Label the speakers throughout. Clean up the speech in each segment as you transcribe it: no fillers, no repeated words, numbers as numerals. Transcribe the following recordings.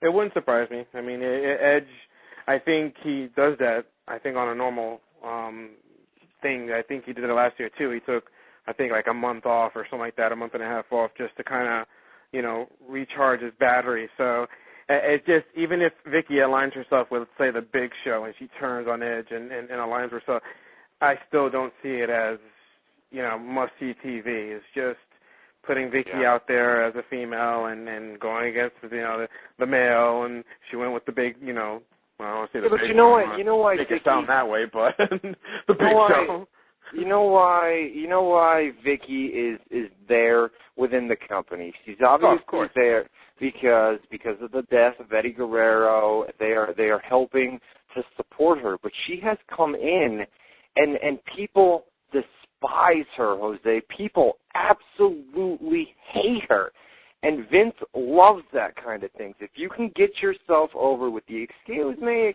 Speaker 1: It wouldn't surprise me. I mean, Edge, I think he does that, I think, on a normal thing. I think he did it last year, too. He took, I think, like a month off or something like that, a month and a half off, just to kind of, recharge his battery. So it just, even if Vicky aligns herself with, say, the Big Show and she turns on Edge and aligns herself, I still don't see it as, must-see TV. It's just putting Vicky out there as a female and going against, the male, and she went with the big, I don't want to say the big show.
Speaker 2: You know why
Speaker 1: make it sound that way, but the big show.
Speaker 2: You know why Vicky is there within the company. She's obviously there because of the death of Eddie Guerrero. They are helping to support her, but she has come in and people despise her, Jose. People absolutely hate her. And Vince loves that kind of things. If you can get yourself over with the excuse me,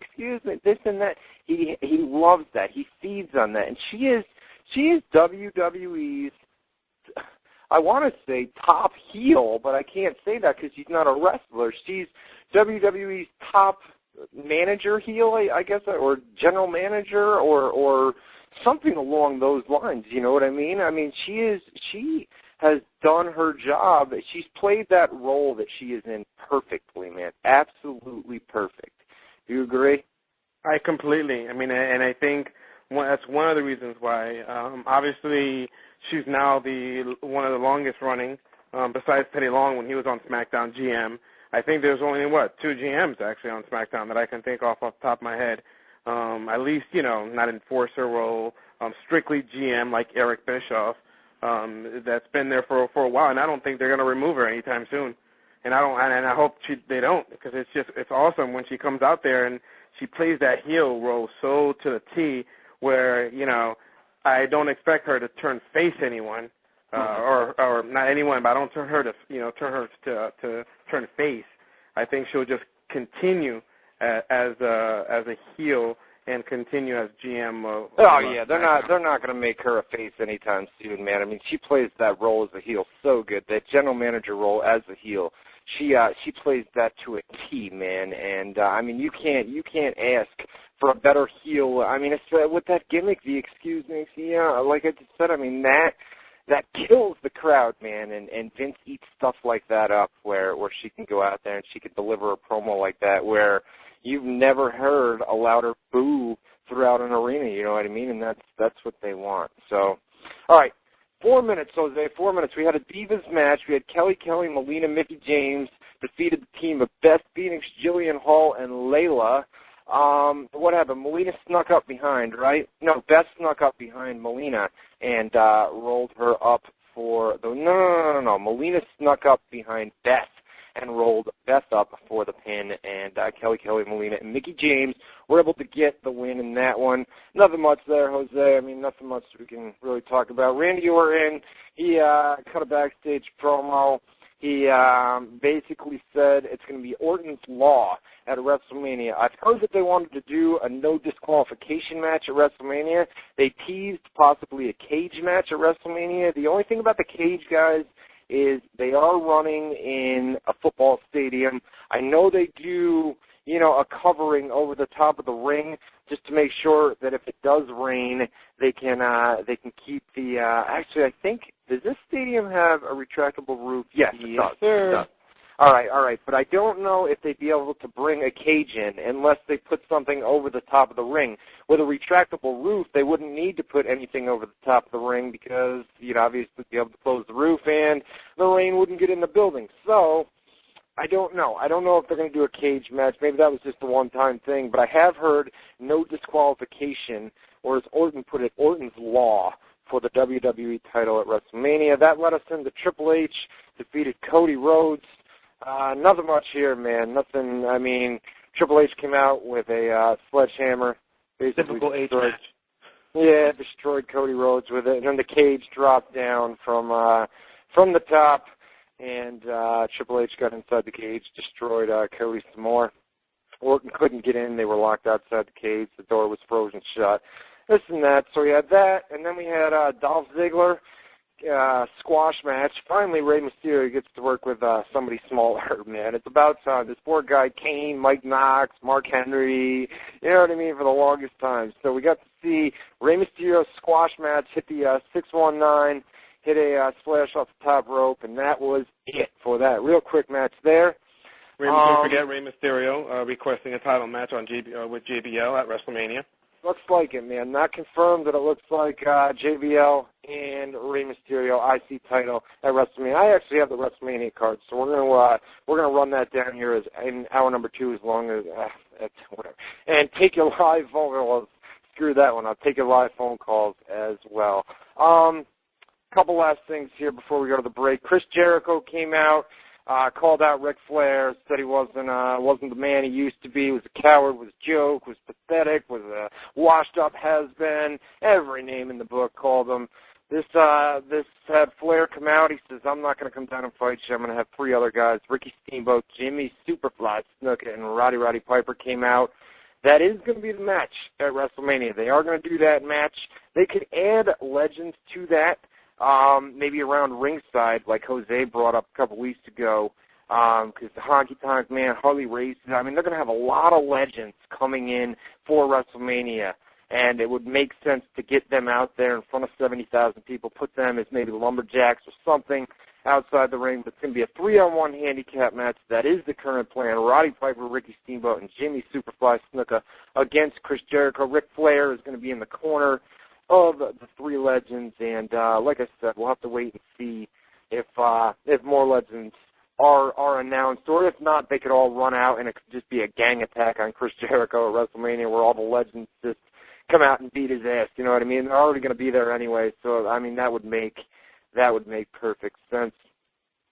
Speaker 2: this and that, he loves that. He feeds on that. And she is WWE's, I want to say top heel, but I can't say that because she's not a wrestler. She's WWE's top manager heel, I guess, or general manager, or something along those lines. You know what I mean? I mean, she has done her job. She's played that role that she is in perfectly, man. Absolutely perfect. Do you agree?
Speaker 1: I completely. I mean, and I think that's one of the reasons why. Obviously, she's now one of the longest running, besides Teddy Long when he was on SmackDown, GM. I think there's only, 2 GMs actually on SmackDown that I can think off the top of my head. At least, not enforcer role, strictly GM like Eric Bischoff. That's been there for a while, and I don't think they're going to remove her anytime soon. And I hope they don't, because it's awesome when she comes out there and she plays that heel role so to the T, where I don't expect her to turn face anyone, or not anyone, but I don't turn her to turn face. I think she'll just continue as a heel and continue as GM.
Speaker 2: They're not going to make her a face anytime soon, man. I mean, she plays that role as a heel so good. That general manager role as a heel, she plays that to a T, man. And I mean, you can't ask for a better heel. I mean, it's with that gimmick, the excuse me, like I just said. I mean, that kills the crowd, man. And Vince eats stuff like that up, where she can go out there and she can deliver a promo like that, where you've never heard a louder boo throughout an arena, you know what I mean? And that's what they want. So, all right, 4 minutes, Jose, 4 minutes. We had a Divas match. We had Kelly, Melina, Mickie James defeated the team of Beth Phoenix, Jillian Hall, and Layla. What happened? Melina snuck up behind, right? No, Beth snuck up behind Melina and rolled her up for the... No. Melina snuck up behind Beth and rolled Beth up for the pin, and Kelly, Melina, and Mickie James were able to get the win in that one. Nothing much there, Jose. I mean, nothing much we can really talk about. Randy Orton, he cut a backstage promo. He basically said it's going to be Orton's Law at WrestleMania. I've heard that they wanted to do a no disqualification match at WrestleMania. They teased possibly a cage match at WrestleMania. The only thing about the cage, guys, is they are running in a football stadium. I know they do, a covering over the top of the ring just to make sure that if it does rain, they can keep the. Actually, I think, does this stadium have a retractable roof? Yes, it does. It does. All right. But I don't know if they'd be able to bring a cage in unless they put something over the top of the ring. With a retractable roof, they wouldn't need to put anything over the top of the ring because you'd obviously be able to close the roof and the rain wouldn't get in the building. So I don't know. I don't know if they're going to do a cage match. Maybe that was just a one-time thing. But I have heard no disqualification, or as Orton put it, Orton's Law for the WWE title at WrestleMania. That led us into Triple H, defeated Cody Rhodes. Nothing much here, man. Nothing. I mean, Triple H came out with a sledgehammer, basically destroyed. Yeah, destroyed Cody Rhodes with it, and then the cage dropped down from the top, and Triple H got inside the cage, destroyed Cody some more. Orton couldn't get in; they were locked outside the cage. The door was frozen shut. This and that. So we had that, and then we had Dolph Ziggler squash match. Finally, Rey Mysterio gets to work with somebody smaller, man. It's about time. This poor guy, Kane, Mike Knox, Mark Henry, you know what I mean, for the longest time. So we got to see Rey Mysterio's squash match hit the 619, hit a splash off the top rope, and that was it for that real quick match there.
Speaker 1: Don't forget Rey Mysterio requesting a title match on with JBL at WrestleMania.
Speaker 2: Looks like it, man. Not confirmed, but it looks like JBL and Rey Mysterio IC title at WrestleMania. I actually have the WrestleMania card, so we're gonna run that down here as in hour number 2, as long as whatever. And take your live phone. Well, screw that one. I'll take your live phone calls as well. Couple last things here before we go to the break. Chris Jericho came out. Called out Ric Flair, said he wasn't the man he used to be. He was a coward, was a joke, was pathetic, was a washed-up has-been. Every name in the book called him. This had Flair come out. He says, I'm not going to come down and fight you. I'm going to have 3 other guys. Ricky Steamboat, Jimmy Superfly Snuka, and Roddy Piper came out. That is going to be the match at WrestleMania. They are going to do that match. They could add legends to that. Maybe around ringside, like Jose brought up a couple weeks ago, because the Honky Tonk Man, Harley Race, I mean, they're going to have a lot of legends coming in for WrestleMania, and it would make sense to get them out there in front of 70,000 people, put them as maybe lumberjacks or something outside the ring, but it's going to be a 3-on-1 handicap match. That is the current plan. Roddy Piper, Ricky Steamboat, and Jimmy Superfly Snuka against Chris Jericho. Ric Flair is going to be in the corner of the 3 legends, and like I said, we'll have to wait and see if more legends are announced, or if not, they could all run out and it could just be a gang attack on Chris Jericho at WrestleMania, where all the legends just come out and beat his ass. You know what I mean? They're already going to be there anyway, so I mean that would make perfect sense.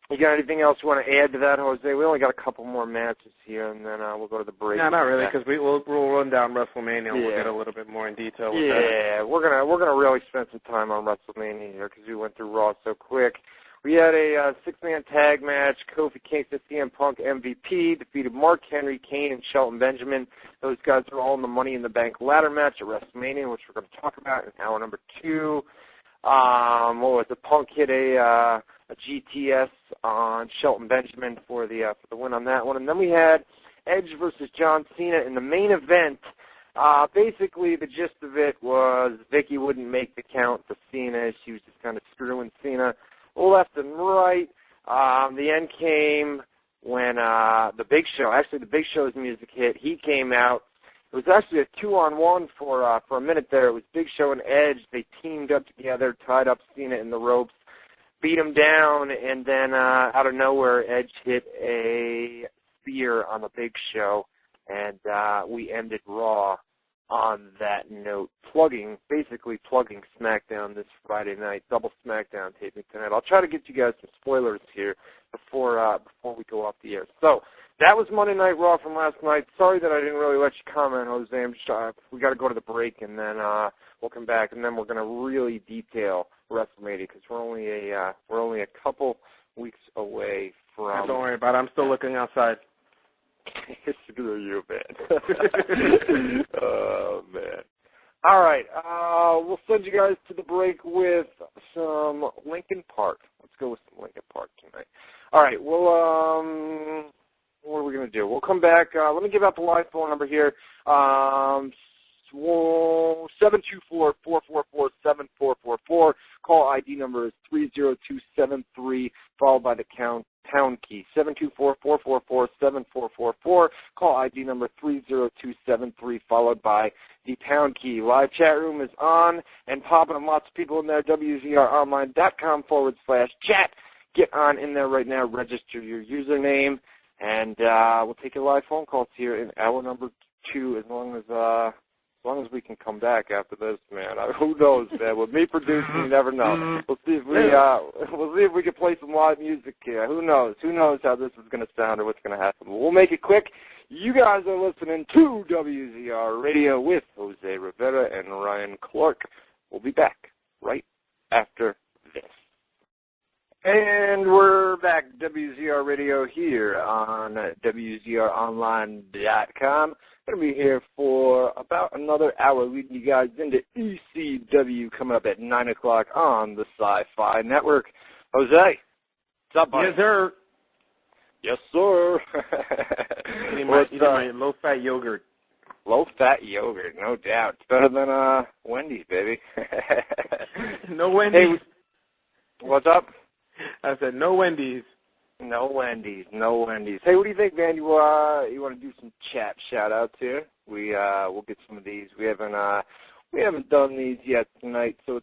Speaker 2: You got anything else you want to add to that, Jose? We only got a couple more matches here, and then we'll go to the break.
Speaker 1: No, not really, because we'll run down WrestleMania and we'll get a little bit more in detail with that.
Speaker 2: Yeah, we're gonna really spend some time on WrestleMania here because we went through Raw so quick. We had a 6-man tag match. Kofi Kingston, CM Punk, MVP, defeated Mark Henry, Kane, and Shelton Benjamin. Those guys are all in the Money in the Bank ladder match at WrestleMania, which we're going to talk about in hour number 2. What was it? Punk hit a GTS on Shelton Benjamin for the win on that one. And then we had Edge versus John Cena in the main event. Basically, the gist of it was Vicky wouldn't make the count to Cena. She was just kind of screwing Cena left and right. The end came when the Big Show's music hit. He came out. It was actually a 2-on-1 for a minute there. It was Big Show and Edge. They teamed up together, tied up Cena in the ropes, beat him down, and then out of nowhere, Edge hit a spear on the Big Show, and we ended Raw on that note, basically plugging SmackDown this Friday night, double SmackDown taping tonight. I'll try to get you guys some spoilers here before we go off the air. So that was Monday Night Raw from last night. Sorry that I didn't really let you comment, Jose. We got to go to the break, and then we'll come back, and then we're going to really detail WrestleMania because we're only a couple weeks away from.
Speaker 1: Don't worry about it. I'm still looking outside.
Speaker 2: Screw you, man. Oh, man. All right. We'll send you guys to the break with some Linkin Park. Let's go with some Linkin Park tonight. All right. Well, what are we going to do? We'll come back. Let me give out the live phone number here. 724-444-7444. Call ID number is 30273, followed by the pound key. 724-444-7444. Call ID number 30273, followed by the pound key. Live chat room is on and popping, and lots of people in there. WZROnline.com /chat. Get on in there right now. Register your username, and we'll take your live phone calls here in hour number 2 as long as we can come back after this, man. Who knows, man? With me producing, you never know. We'll see if we can play some live music here. Who knows? Who knows how this is going to sound or what's going to happen? We'll make it quick. You guys are listening to WZR Radio with Jose Rivera and Ryan Clark. We'll be back right after this. And we're back, WZR Radio here on WZROnline.com. Going to be here for about another hour, leading you guys into ECW coming up at 9 o'clock on the Sci-Fi Network. Jose, what's up, buddy?
Speaker 1: Yes, sir.
Speaker 2: Yes, sir.
Speaker 1: Eating my low-fat yogurt.
Speaker 2: Low-fat yogurt, no doubt. It's better than Wendy's, baby.
Speaker 1: No Wendy's.
Speaker 2: Hey, what's up?
Speaker 1: I said no Wendy's.
Speaker 2: No Wendy's, no Wendy's. Hey, what do you think, man? You want to do some chat shout-outs here? We'll get some of these. We haven't done these yet tonight, so